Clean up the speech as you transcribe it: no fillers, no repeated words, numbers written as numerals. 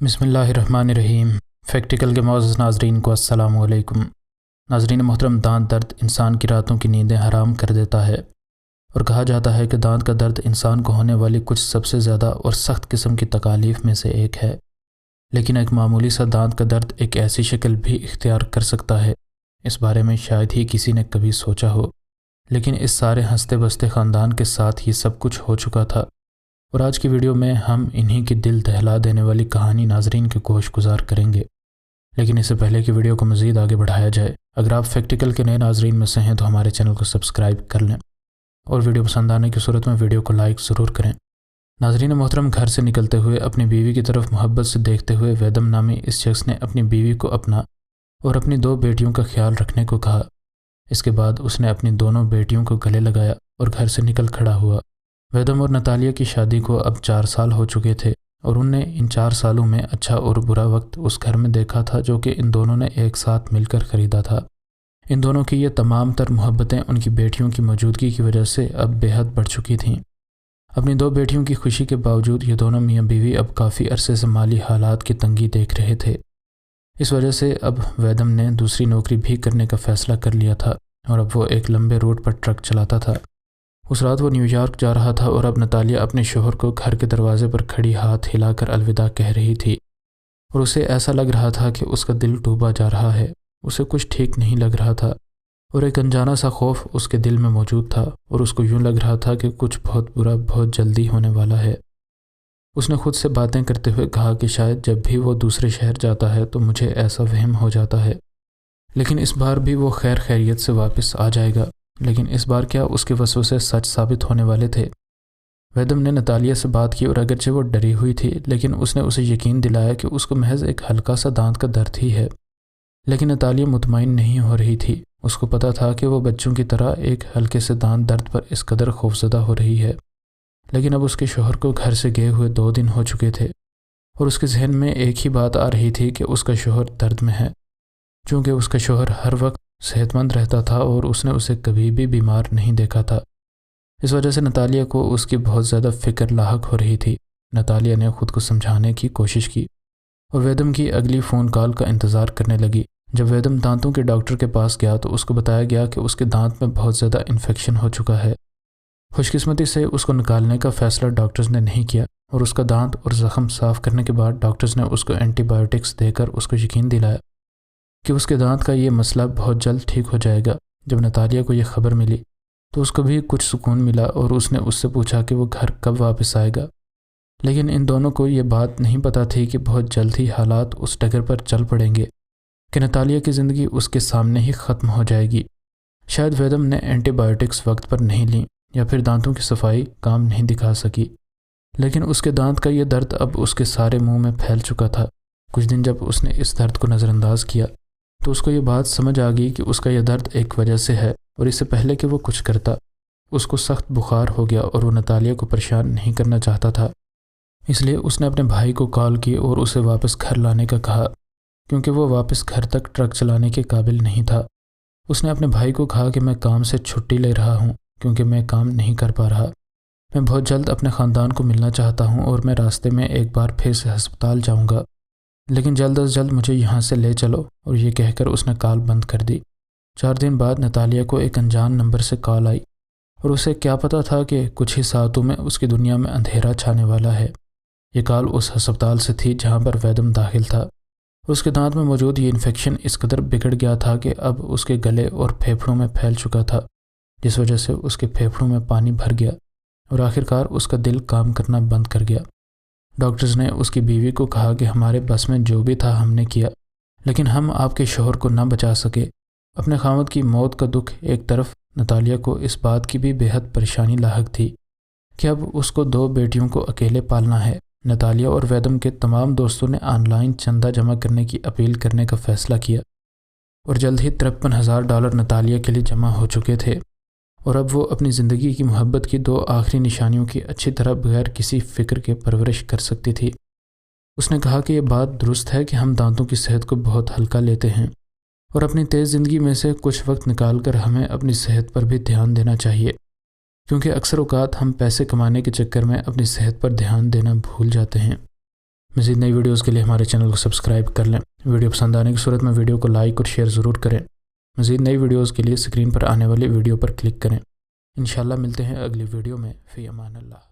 بسم اللہ الرحمن الرحیم۔ فیکٹیکل کے معزز ناظرین کو السلام علیکم۔ ناظرین محترم، دانت درد انسان کی راتوں کی نیندیں حرام کر دیتا ہے، اور کہا جاتا ہے کہ دانت کا درد انسان کو ہونے والی کچھ سب سے زیادہ اور سخت قسم کی تکالیف میں سے ایک ہے۔ لیکن ایک معمولی سا دانت کا درد ایک ایسی شکل بھی اختیار کر سکتا ہے، اس بارے میں شاید ہی کسی نے کبھی سوچا ہو، لیکن اس سارے ہنستے بستے خاندان کے ساتھ یہ سب کچھ ہو چکا تھا۔ اور آج کی ویڈیو میں ہم انہی کی دل دہلا دینے والی کہانی ناظرین کے گوش گزار کریں گے۔ لیکن اس سے پہلے کہ ویڈیو کو مزید آگے بڑھایا جائے، اگر آپ فیکٹیکل کے نئے ناظرین میں سے ہیں تو ہمارے چینل کو سبسکرائب کر لیں، اور ویڈیو پسند آنے کی صورت میں ویڈیو کو لائک ضرور کریں۔ ناظرین محترم، گھر سے نکلتے ہوئے اپنی بیوی کی طرف محبت سے دیکھتے ہوئے ویدم نامی اس شخص نے اپنی بیوی کو اپنا اور اپنی 2 بیٹیوں کا خیال رکھنے کو کہا۔ اس کے بعد اس نے اپنی دونوں بیٹیوں کو گلے لگایا اور گھر سے نکل کھڑا ہوا۔ ویدم اور نتالیہ کی شادی کو اب 4 سال ہو چکے تھے، اور ان نے ان 4 سالوں میں اچھا اور برا وقت اس گھر میں دیکھا تھا جو کہ ان دونوں نے ایک ساتھ مل کر خریدا تھا۔ ان دونوں کی یہ تمام تر محبتیں ان کی بیٹیوں کی موجودگی کی وجہ سے اب بے حد بڑھ چکی تھیں۔ اپنی 2 بیٹیوں کی خوشی کے باوجود یہ دونوں میاں بیوی اب کافی عرصے سے مالی حالات کی تنگی دیکھ رہے تھے۔ اس وجہ سے اب ویدم نے دوسری نوکری بھی کرنے کا فیصلہ کر لیا تھا، اور اب وہ ایک لمبے روٹ پر ٹرک چلاتا تھا۔ اس رات وہ نیو یارک جا رہا تھا، اور اب نتالیہ اپنے شوہر کو گھر کے دروازے پر کھڑی ہاتھ ہلا کر الوداع کہہ رہی تھی، اور اسے ایسا لگ رہا تھا کہ اس کا دل ڈوبا جا رہا ہے۔ اسے کچھ ٹھیک نہیں لگ رہا تھا، اور ایک انجانا سا خوف اس کے دل میں موجود تھا، اور اس کو یوں لگ رہا تھا کہ کچھ بہت برا بہت جلدی ہونے والا ہے۔ اس نے خود سے باتیں کرتے ہوئے کہا کہ شاید جب بھی وہ دوسرے شہر جاتا ہے تو مجھے ایسا وہم ہو جاتا ہے، لیکن اس بار بھی وہ خیر خیریت سے واپس آ جائے گا۔ لیکن اس بار کیا اس کے وسوسے سچ ثابت ہونے والے تھے؟ ویدم نے نتالیہ سے بات کی، اور اگرچہ وہ ڈری ہوئی تھی لیکن اس نے اسے یقین دلایا کہ اس کو محض ایک ہلکا سا دانت کا درد ہی ہے۔ لیکن نتالیہ مطمئن نہیں ہو رہی تھی۔ اس کو پتہ تھا کہ وہ بچوں کی طرح ایک ہلکے سے دانت درد پر اس قدر خوفزدہ ہو رہی ہے، لیکن اب اس کے شوہر کو گھر سے گئے ہوئے 2 دن ہو چکے تھے، اور اس کے ذہن میں ایک ہی بات آ رہی تھی کہ اس کا شوہر درد میں ہے۔ چونکہ اس کا شوہر ہر وقت صحت مند رہتا تھا اور اس نے اسے کبھی بھی بیمار نہیں دیکھا تھا، اس وجہ سے نتالیہ کو اس کی بہت زیادہ فکر لاحق ہو رہی تھی۔ نتالیہ نے خود کو سمجھانے کی کوشش کی، اور ویدم کی اگلی فون کال کا انتظار کرنے لگی۔ جب ویدم دانتوں کے ڈاکٹر کے پاس گیا تو اس کو بتایا گیا کہ اس کے دانت میں بہت زیادہ انفیکشن ہو چکا ہے۔ خوش قسمتی سے اس کو نکالنے کا فیصلہ ڈاکٹرز نے نہیں کیا، اور اس کا دانت اور زخم صاف کرنے کے بعد ڈاکٹرز نے اس کو اینٹی بایوٹکس دے کر اس کو یقین دلایا کہ اس کے دانت کا یہ مسئلہ بہت جلد ٹھیک ہو جائے گا۔ جب نتالیہ کو یہ خبر ملی تو اس کو بھی کچھ سکون ملا، اور اس نے اس سے پوچھا کہ وہ گھر کب واپس آئے گا۔ لیکن ان دونوں کو یہ بات نہیں پتہ تھی کہ بہت جلد ہی حالات اس ڈگر پر چل پڑیں گے کہ نتالیہ کی زندگی اس کے سامنے ہی ختم ہو جائے گی۔ شاید ویدم نے اینٹی بایوٹکس وقت پر نہیں لیں، یا پھر دانتوں کی صفائی کام نہیں دکھا سکی، لیکن اس کے دانت کا یہ درد اب اس کے سارے منہ میں پھیل چکا تھا۔ کچھ دن جب اس نے اس درد کو نظر انداز کیا تو اس کو یہ بات سمجھ آ گئی کہ اس کا یہ درد ایک وجہ سے ہے، اور اس سے پہلے کہ وہ کچھ کرتا اس کو سخت بخار ہو گیا، اور وہ نتالیہ کو پریشان نہیں کرنا چاہتا تھا۔ اس لیے اس نے اپنے بھائی کو کال کی اور اسے واپس گھر لانے کا کہا، کیونکہ وہ واپس گھر تک ٹرک چلانے کے قابل نہیں تھا۔ اس نے اپنے بھائی کو کہا کہ میں کام سے چھٹی لے رہا ہوں کیونکہ میں کام نہیں کر پا رہا، میں بہت جلد اپنے خاندان کو ملنا چاہتا ہوں، اور میں راستے میں ایک بار پھر سے ہسپتال جاؤں گا، لیکن جلد از جلد مجھے یہاں سے لے چلو۔ اور یہ کہہ کر اس نے کال بند کر دی۔ 4 دن بعد نتالیہ کو ایک انجان نمبر سے کال آئی، اور اسے کیا پتہ تھا کہ کچھ ہی ساعتوں میں اس کی دنیا میں اندھیرا چھانے والا ہے۔ یہ کال اس ہسپتال سے تھی جہاں پر ویدم داخل تھا۔ اس کے دانت میں موجود یہ انفیکشن اس قدر بگڑ گیا تھا کہ اب اس کے گلے اور پھیپھڑوں میں پھیل چکا تھا، جس وجہ سے اس کے پھیپھڑوں میں پانی بھر گیا، اور آخرکار اس کا دل کام کرنا بند کر گیا۔ ڈاکٹرز نے اس کی بیوی کو کہا کہ ہمارے بس میں جو بھی تھا ہم نے کیا، لیکن ہم آپ کے شوہر کو نہ بچا سکے۔ اپنے خاوند کی موت کا دکھ ایک طرف، نتالیہ کو اس بات کی بھی بے حد پریشانی لاحق تھی کہ اب اس کو 2 بیٹیوں کو اکیلے پالنا ہے۔ نتالیہ اور ویدم کے تمام دوستوں نے آن لائن چندہ جمع کرنے کی اپیل کرنے کا فیصلہ کیا، اور جلد ہی $53,000 نتالیہ کے لیے جمع ہو چکے تھے، اور اب وہ اپنی زندگی کی محبت کی 2 آخری نشانیوں کی اچھی طرح بغیر کسی فکر کے پرورش کر سکتی تھی۔ اس نے کہا کہ یہ بات درست ہے کہ ہم دانتوں کی صحت کو بہت ہلکا لیتے ہیں، اور اپنی تیز زندگی میں سے کچھ وقت نکال کر ہمیں اپنی صحت پر بھی دھیان دینا چاہیے، کیونکہ اکثر اوقات ہم پیسے کمانے کے چکر میں اپنی صحت پر دھیان دینا بھول جاتے ہیں۔ مزید نئی ویڈیوز کے لیے ہمارے چینل کو سبسکرائب کر لیں۔ ویڈیو پسند آنے کی صورت میں ویڈیو کو لائک اور شیئر ضرور کریں۔ مزید نئی ویڈیوز کے لیے اسکرین پر آنے والی ویڈیو پر کلک کریں۔ انشاءاللہ ملتے ہیں اگلی ویڈیو میں۔ فی امان اللہ۔